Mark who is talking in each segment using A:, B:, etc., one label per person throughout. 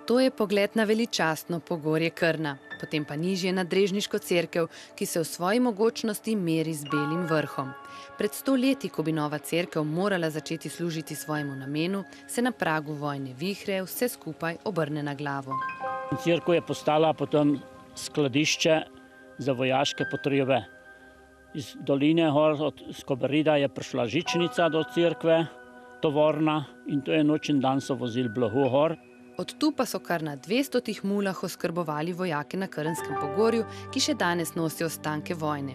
A: To je pogled na veličastno pogorje Krna, potem pa nižje na Drežniško cerkev, ki se v svoji mogočnosti meri z Belim vrhom. Pred 100 leti, ko bi nova cerkev morala začeti služiti svojemu namenu, se na pragu vojne vihre vse skupaj obrne na glavo.
B: Cerkev je postala potem skladišče za vojaške potrebe. Iz doline gor, od Skoberida je prišla žičnica do cerkve, tovorna, in to je noč in dan so vozili blago gor.
A: Od tu pa so kar na 200 mulah oskrbovali vojake na Krnskem pogorju, ki še danes nosijo ostanke vojne.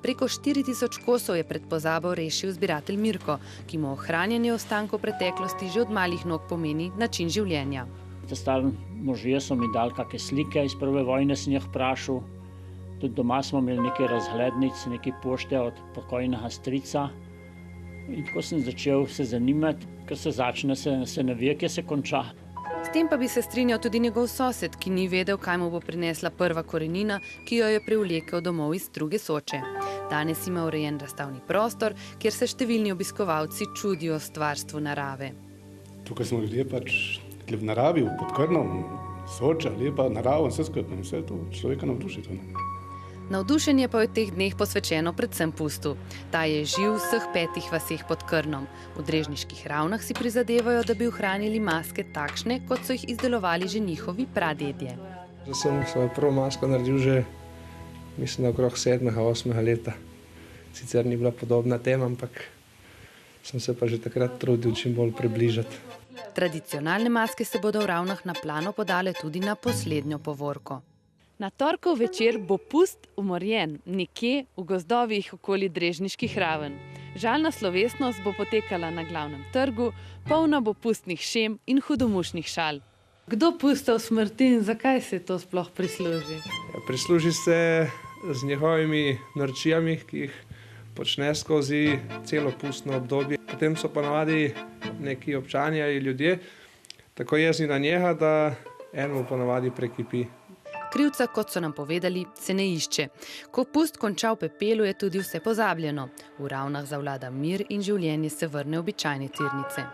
A: Preko 4000 kosov je pred pozabo rešil zbiratelj Mirko, ki mu ohranjanje ostankov preteklosti že od malih nog pomeni način življenja.
B: Stari možje so mi dali kakšne slike iz prve vojne, sem jih vprašal. Tudi doma smo imeli nekaj razglednic, nekaj pošte od pokojnega strica. In tako sem začel se zanimati, ker se začne, se ne ve, kje se konča.
A: S tem pa bi se strinjal tudi njegov sosed, ki ni vedel, kaj mu bo prinesla prva korenina, ki jo je privlekel domov iz druge Soče. Danes ima urejen razstavni prostor, kjer se številni obiskovalci čudijo stvarstvu narave.
C: Tukaj smo ljudje v naravi, pod Krnom, Soča, lepa narava, vse skupaj, vse to človeka navduši.
A: Navdušenje pa je v teh dneh posvečeno predvsem pustu. Ta je živ v vseh 5 vaseh pod Krnom. V Drežniških Ravnah si prizadevajo, da bi ohranili maske takšne, kot so jih izdelovali že njihovi pradedje.
D: Že sem svojo prvo masko naredil že, mislim, okrog 7-8 leta. Sicer ni bila podobna tem, ampak sem se pa že takrat trudil čim bolj približati.
A: Tradicionalne maske se bodo v Ravnah na plano podale tudi na poslednjo povorko. Na torkov večer bo pust umorjen nekje v gozdovih okoli Drežniških Raven. Žalna slovesnost bo potekala na glavnem trgu, polna bo pustnih šem in hudomušnih šal. Kdo pusta v smrti in zakaj se to sploh prisluži?
D: Prisluži se z njegovimi norčijami, ki jih počne skozi celo pustno obdobje. Potem so ponavadi neki občani ali ljudje tako jezni na njega, da enemu ponavadi prekipi.
A: Krivca, kot so nam povedali, se ne išče. Ko pust konča v pepelu, je tudi vse pozabljeno. V Ravnah zavlada mir in življenje se vrne običajne tirnice.